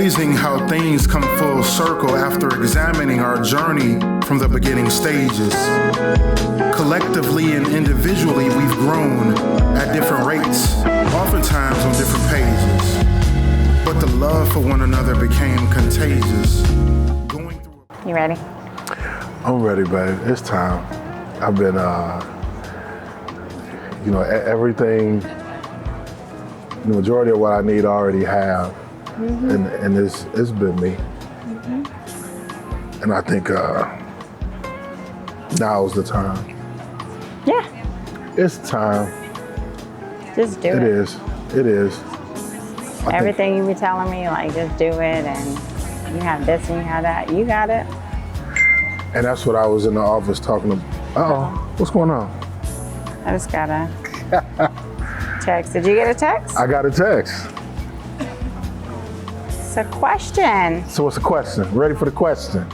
amazing how things come full circle after examining our journey from the beginning stages. Collectively and individually, we've grown at different rates, oftentimes on different pages. But the love for one another became contagious. You ready? I'm ready, babe. It's time. I've been, everything, the majority of what I need I already have. Mm-hmm. And it's been me. Mm-hmm. And I think now's the time. Yeah. It's time. Just do it. It is. Everything you be telling me, like, just do it, and you have this and you have that. You got it. And that's what I was in the office talking about. Uh-oh, what's going on? I just got a text. Did you get a text? I got a text. It's a question. So what's the question? Ready for the question?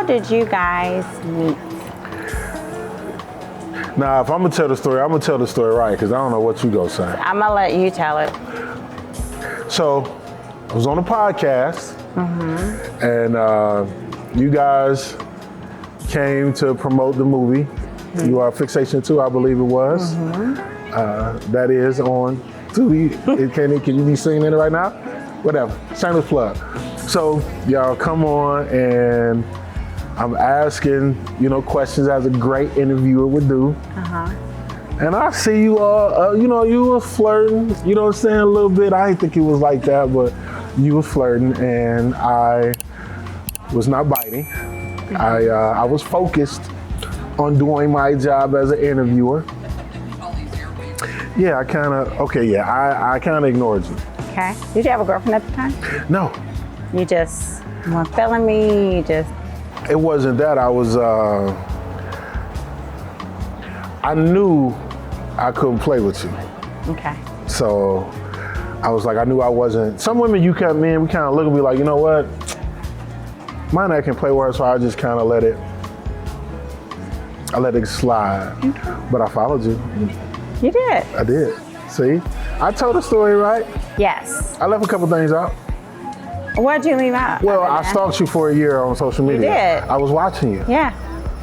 Did you guys meet? Now, if I'm gonna tell the story, I'm gonna tell the story right, because I don't know what you gonna say. I'm gonna let you tell it. So, I was on a podcast, and you guys came to promote the movie. You Are Fixation 2, I believe it was. That is on Tubi. Can you be singing it right now? Whatever, shameless plug. So, y'all come on, and I'm asking, questions as a great interviewer would do. And I see you all, you were flirting, you know what I'm saying, a little bit. I didn't think it was like that, but you were flirting, and I was not biting. I was focused on doing my job as an interviewer. Yeah, I kind of ignored you. Okay. Did you have a girlfriend at the time? No. You just weren't feeling me, It wasn't that. I was, I knew I couldn't play with you. Okay. So I was like, I knew I wasn't. Some women we kind of look at me like, you know what? Mine I can play with her, so I just kind of let it slide. Okay. But I followed you. You did. I did. See? I told the story, right? Yes. I left a couple things out. What did you leave out? Well, I stalked you for a year on social media. You did. I was watching you. Yeah.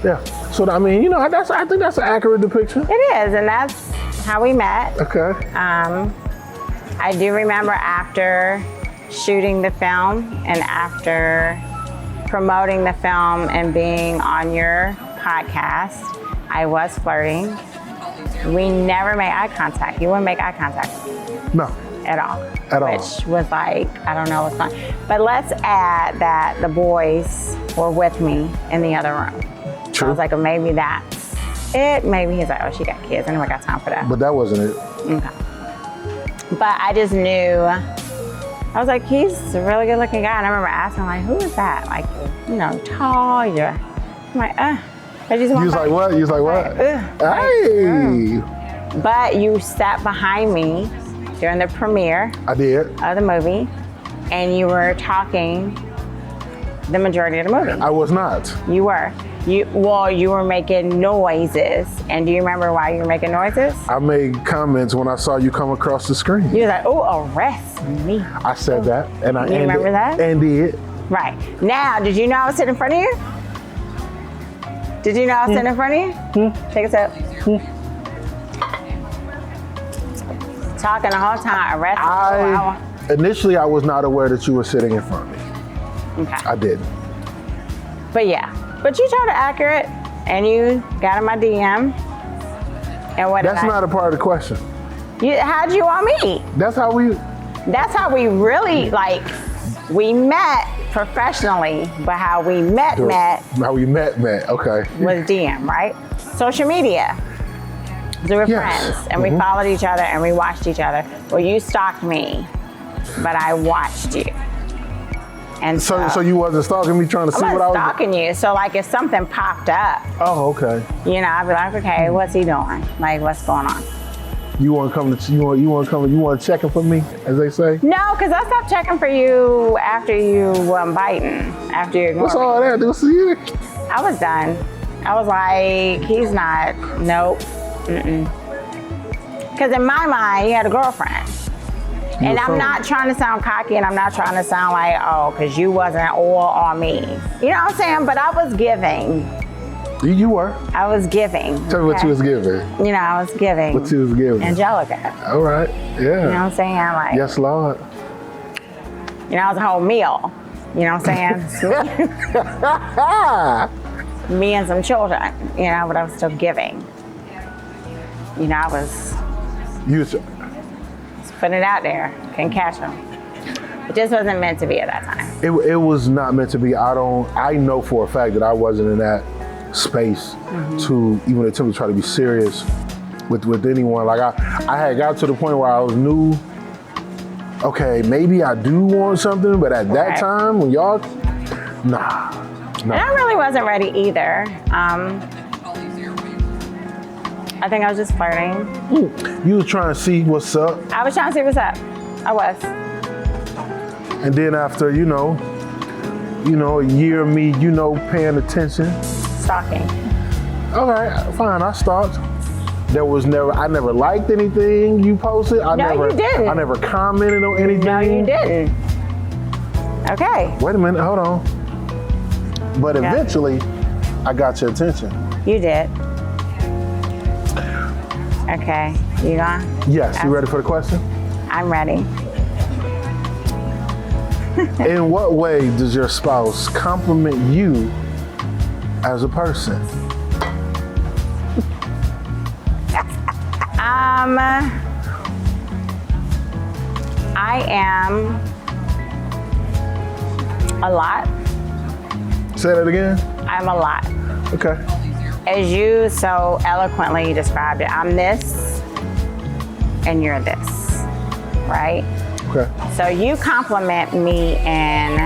Yeah. So I mean, I think that's an accurate depiction. It is, and that's how we met. Okay. I do remember after shooting the film and after promoting the film and being on your podcast, I was flirting. We never made eye contact. You wouldn't make eye contact. No. At all. At all. Which was like, I don't know what's fun. But let's add that the boys were with me in the other room. True. So I was like, well, maybe that's it. Maybe he's like, oh, she got kids. Anyway, I got time for that. But that wasn't it. Okay. But I just knew, I was like, he's a really good looking guy. And I remember asking, like, who is that? Like, tall. I'm like, I just want You was like, what? You was like, what? Hey. But you sat behind me during the premiere. I did. Of the movie, and you were talking the majority of the movie. I was not. You were. You were making noises. And do you remember why you were making noises? I made comments when I saw you come across the screen. You was like, oh, arrest me. I said that, and I remember that? And did. Right. Now, did you know I was sitting in front of you? Did you know I was sitting in front of you? Take a sip. Talking the whole time, Initially, I was not aware that you were sitting in front of me. Okay. I didn't. But yeah, but you told it accurate, and you got in my DM. And what? That's not a part of the question. How'd you want me? That's how we really we met professionally, but how we met. How we met, okay. Was DM, right? Social media. So we're Yes. friends, and we followed each other, and we watched each other. Well, you stalked me, but I watched you. And So you wasn't stalking me, trying to see I what I wasn't was. stalking you. So like, if something popped up, Oh, okay. you know, I'd be like, okay, what's he doing? Like, what's going on? You want to come to? You want to check in for me, as they say? No, because I stopped checking for you after you biting, after you ignored What's me. all that? Do see you? I was done. I was like, he's not. Nope. Because in my mind, you had a girlfriend. And I'm not trying to sound cocky, and I'm not trying to sound like, oh, because you wasn't all on me. You know what I'm saying? But I was giving. You were. I was giving. Tell me what you was giving. You know, I was giving. What you was giving? Angelica. All right. Yeah. You know what I'm saying? Like, Yes, Lord. you know, it was a whole meal. You know what I'm saying? Me and some children, you know, but I was still giving. You know, I was putting it out there, couldn't catch them. It just wasn't meant to be at that time. It was not meant to be. I know for a fact that I wasn't in that space to even attempt to try to be serious with anyone. Like I had got to the point where I was new. Okay, maybe I do want something, but at that time when y'all, nah. And I really wasn't ready either. I think I was just flirting. You was trying to see what's up. I was trying to see what's up. I was. And then after, a year of me, paying attention. Stalking. Okay, fine, I stalked. I never liked anything you posted. You didn't. I never commented on anything. No, you didn't. Okay. Wait a minute, hold on. But eventually, I got your attention. You did. Okay, you gone? Yes, you ready for the question? I'm ready. In what way does your spouse compliment you as a person? I am a lot. Say that again. I'm a lot. Okay. As you so eloquently described it, I'm this and you're this, right? Okay. So you compliment me in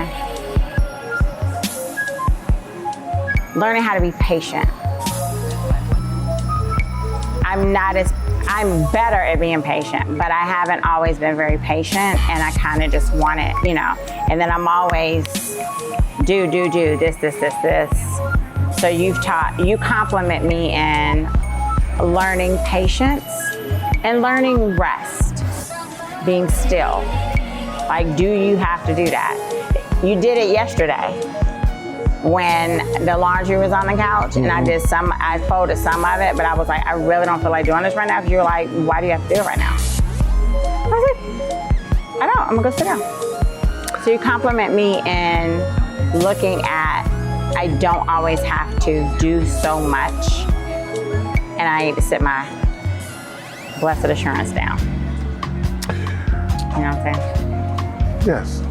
learning how to be patient. I'm better at being patient, but I haven't always been very patient, and I kind of just want it, and then I'm always do, this. So you compliment me in learning patience and learning rest, being still. Like, do you have to do that? You did it yesterday when the laundry was on the couch, and I folded some of it, but I was like, I really don't feel like doing this right now, because you were like, why do you have to do it right now? I was like, I don't, I'm gonna go sit down. So you compliment me in looking at, I don't always have to do so much, and I need to sit my blessed assurance down. You know what I'm saying? Yes.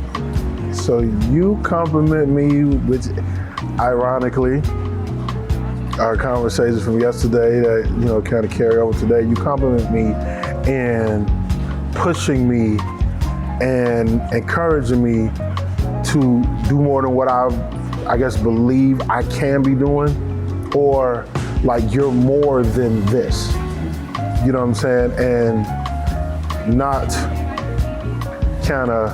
So you compliment me, which ironically, our conversations from yesterday that, kind of carry over today, you compliment me and pushing me and encouraging me to do more than what I guess believe I can be doing, or like you're more than this. You know what I'm saying? And not kind of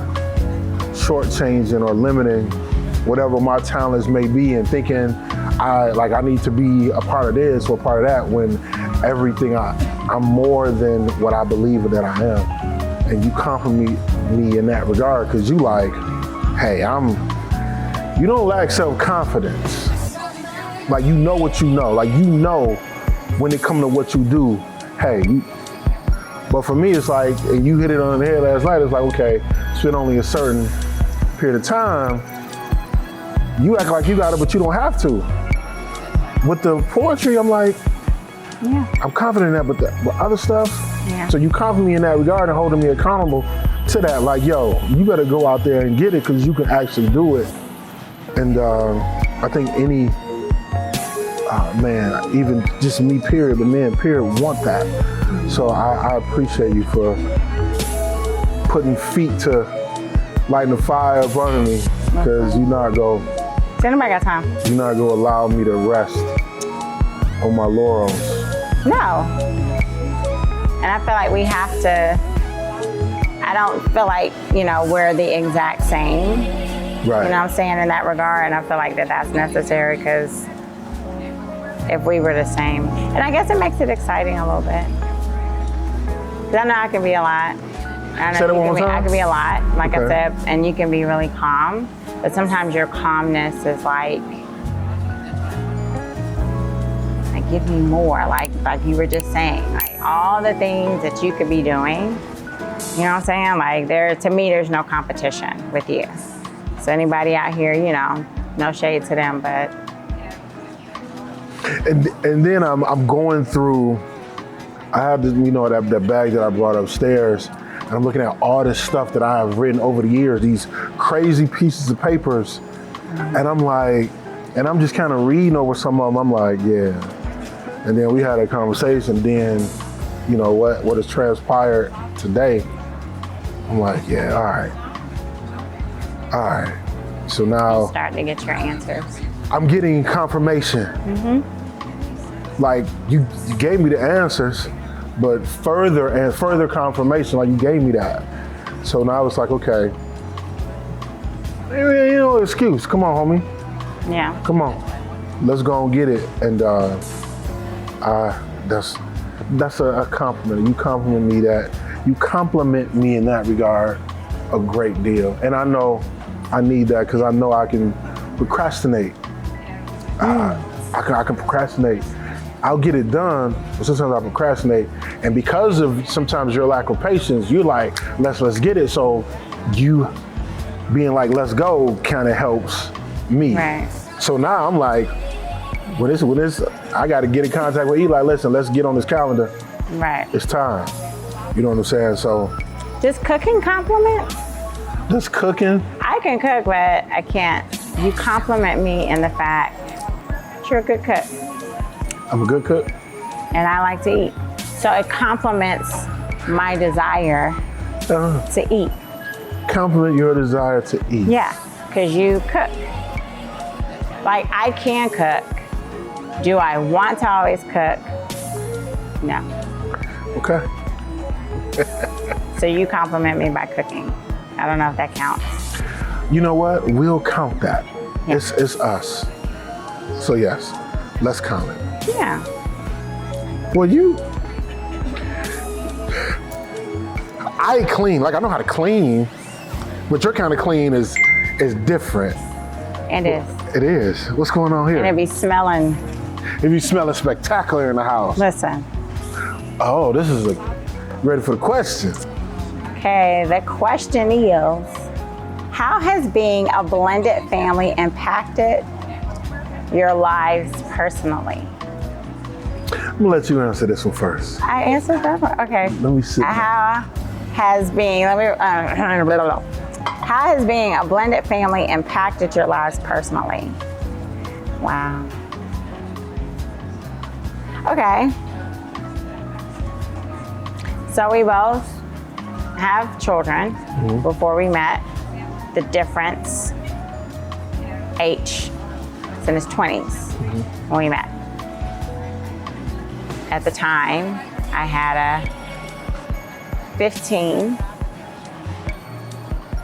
shortchanging or limiting whatever my talents may be, and thinking I need to be a part of this or a part of that, when everything I'm more than what I believe that I am. And you compliment me in that regard, because you like, hey, you don't lack self-confidence. Like, you know what you know. Like, when it comes to what you do, but for me, it's like, and you hit it on the head last night, it's like, okay, it's been only a certain period of time. You act like you got it, but you don't have to. With the poetry, I'm like, I'm confident in that, but other stuff, so you compliment me in that regard and holding me accountable to that. Like, yo, you better go out there and get it, because you can actually do it. And I think any man, even just me, period, but men, period, want that. So I appreciate you for putting feet to lighting the fire up under me, because you're not going to allow me to rest on my laurels. No. And I feel like we have to, I don't feel like, we're the exact same. Right. You know what I'm saying, in that regard, and I feel like that's necessary, because if we were the same, and I guess it makes it exciting a little bit. Because I know I can be a lot. Say that one more time? I can be a lot, like Okay. I said, and you can be really calm, but sometimes your calmness is like give me more, like you were just saying, like all the things that you could be doing. You know what I'm saying? Like to me, there's no competition with you. So anybody out here, no shade to them, but. And then I'm going through, I have this, that bag that I brought upstairs, and I'm looking at all this stuff that I have written over the years, these crazy pieces of papers, and I'm like, and I'm just kind of reading over some of them, I'm like, yeah. And then we had a conversation, then, what has transpired today, I'm like, yeah, all right. So now, you're starting to get your answers. I'm getting confirmation. Like you gave me the answers, but further and further confirmation, like you gave me that. So now it's like, okay, no excuse. Come on, homie. Yeah. Come on, let's go and get it. And that's a compliment. You compliment me in that regard a great deal. And I know I need that, because I know I can procrastinate. I can procrastinate. I'll get it done, but sometimes I procrastinate. And because of sometimes your lack of patience, you're like, let's get it. So you being like, let's go, kind of helps me. Right. So now I'm like, when this, I got to get in contact with Eli. Listen, let's get on this calendar. Right. It's time. You know what I'm saying? So. Does cooking compliment? Does cooking? I can cook, but I can't. You compliment me in the fact that you're a good cook. I'm a good cook. And I like to eat. So it complements my desire to eat. Compliment your desire to eat. Yeah, because you cook. Like, I can cook. Do I want to always cook? No. Okay. So you compliment me by cooking. I don't know if that counts. You know what? We'll count that. Yeah. It's us. So yes, let's count it. Yeah. Well, I clean. Like, I know how to clean, but your kind of clean is different. It is. It is. What's going on here? And it be smelling. It be smelling spectacular in the house. Listen. Oh, this is ready for the question. Okay, the question is, how has being a blended family impacted your lives personally? I'm gonna let you answer this one first. I answered that one. Okay. Let me see. How has being a blended family impacted your lives personally? Wow. Okay. So we both have children. Before we met. The difference, H, is in his 20s when we met. At the time, I had a 15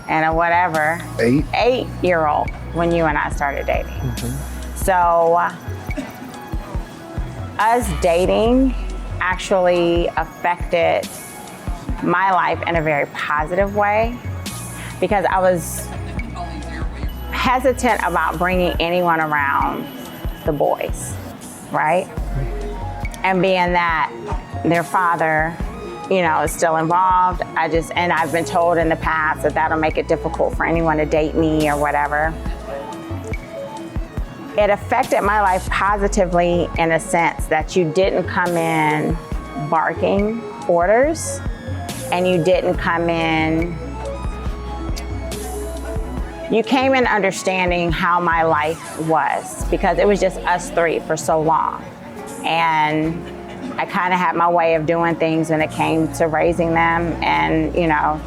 and a whatever, 8-year-old when you and I started dating. So us dating actually affected my life in a very positive way, because I was hesitant about bringing anyone around the boys, right? And being that their father, is still involved, and I've been told in the past that that'll make it difficult for anyone to date me or whatever. It affected my life positively in a sense that you didn't come in barking orders, and you didn't come in you came in understanding how my life was, because it was just us three for so long. And I kind of had my way of doing things when it came to raising them. And, you know,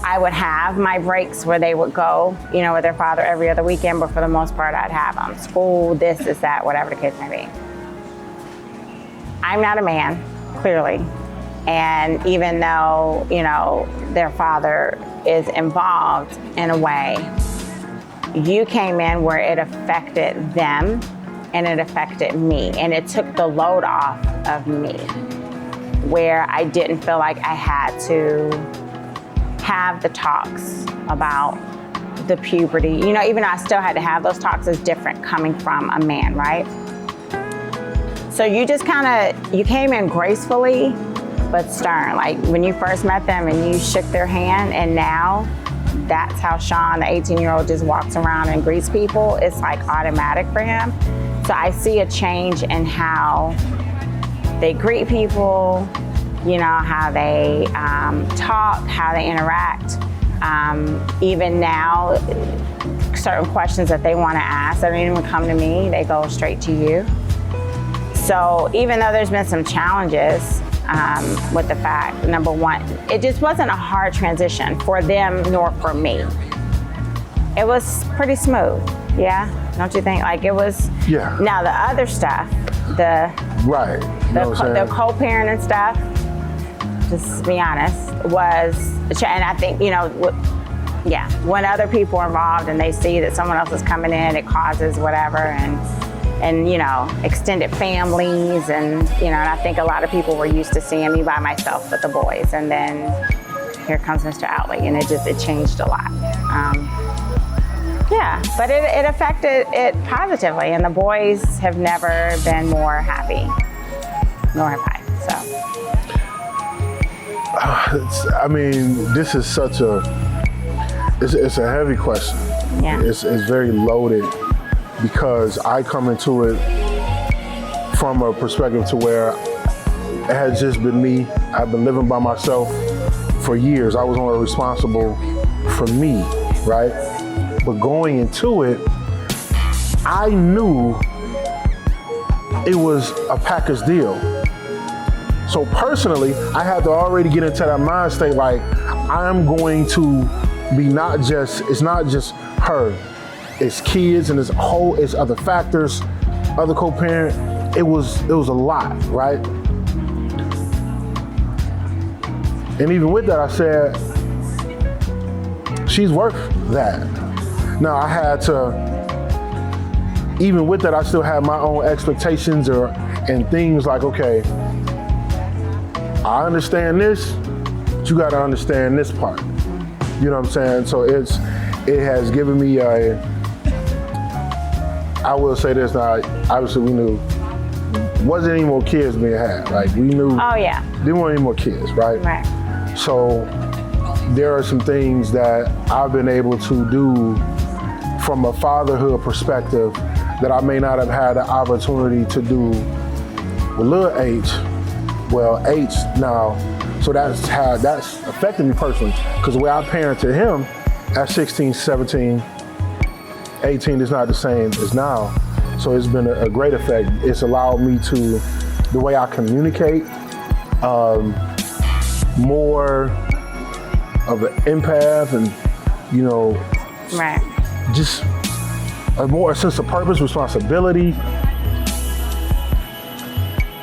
I would have my breaks where they would go, you know, with their father every other weekend, but for the most part, I'd have them. School, this, that, whatever the case may be. I'm not a man, clearly. And even though, you know, their father is involved in a way, you came in where it affected them and it affected me. And it took the load off of me, where I didn't feel like I had to have the talks about the puberty. You know, even though I still had to have those talks, is different coming from a man, right? So you just you came in gracefully, but stern. Like when you first met them and you shook their hand, and now that's how Sean, the 18-year-old, just walks around and greets people. It's like automatic for him. So I see a change in how they greet people, you know, how they talk, how they interact. Even now, certain questions that they want to ask, they don't even come to me, they go straight to you. So even though there's been some challenges with the fact, number one, it just wasn't a hard transition for them nor for me. It was pretty smooth, yeah? Don't you think? Like it was, yeah. Now the other stuff, the co-parenting stuff, just to be honest, and I think, you know, yeah, when other people are involved and they see that someone else is coming in, it causes whatever, and you know, extended families, and you know, and I think a lot of people were used to seeing me by myself with the boys, and then here comes Mr. Outley, and it changed a lot. Yeah, but it affected it positively, and the boys have never been more happy, nor have I, so. I mean, this is such it's a heavy question. Yeah. It's very loaded, because I come into it from a perspective to where it has just been me. I've been living by myself for years. I was only responsible for me, right? But going into it, I knew it was a package deal. So personally, I had to already get into that mind state, like, I'm going to be it's not just her, it's kids, and it's other factors, other co-parent. It was a lot, right? And even with that, I said, she's worth that. Now I had to, even with that, I still had my own expectations and things like, okay, I understand this, but you gotta understand this part. You know what I'm saying? So it has given me I will say this now, obviously we knew, wasn't any more kids being had. Like we knew, oh yeah, there weren't any more kids, right? Right. So there are some things that I've been able to do from a fatherhood perspective that I may not have had the opportunity to do with little H. Well, H now, so that's affected me personally, because the way I parented him at 16, 17, 18 is not the same as now. So it's been a great effect. It's allowed me to, the way I communicate, more of an empath, and, you know, right, just a sense of purpose, responsibility.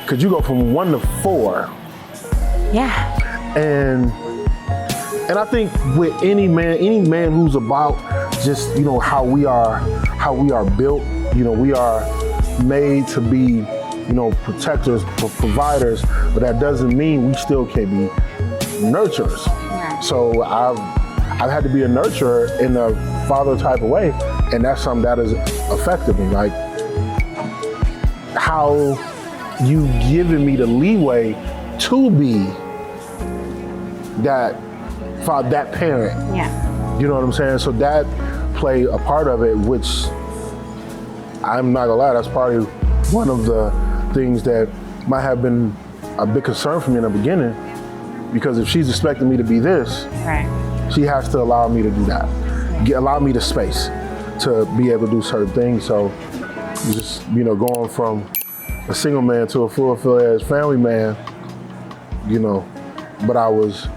Cause you go from 1 to 4. yeah, And I think with any man who's about just, you know, how we are built, you know, we are made to be, you know, protectors, providers, but that doesn't mean we still can't be nurturers. Yeah. So I've had to be a nurturer in a father type of way, and that's something that has affected me. Like how you given me the leeway to be that parent. yeah. You know what I'm saying? So that played a part of it, which I'm not gonna lie, that's probably one of the things that might have been a big concern for me in the beginning, because if she's expecting me to be this, Right. she has to allow me to do that. allow me the space to be able to do certain things. So just, going from a single man to a full-fledged family man, but I was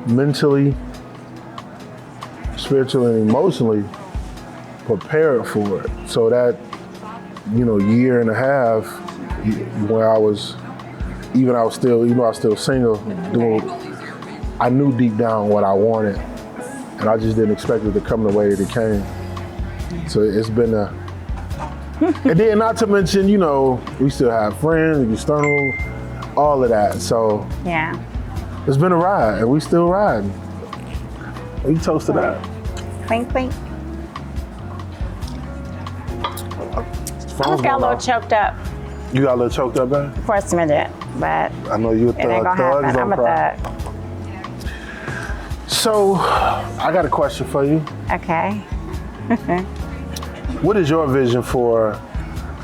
mentally, spiritually, and emotionally prepared for it. So that, year and a half where I was still single, I knew deep down what I wanted, and I just didn't expect it to come the way that it came. So it's been and then not to mention, we still have friends, external, all of that. So Yeah. it's been a ride, and we still riding. We toast to that. Clink, clink. Phone's I just got a going little off. choked up You got a little choked up, man? for a smidget, but I know you a it ain't thug. gonna happen. Thugs I'm don't a cry. thug. So I got a question for you. Okay. What is your vision for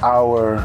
our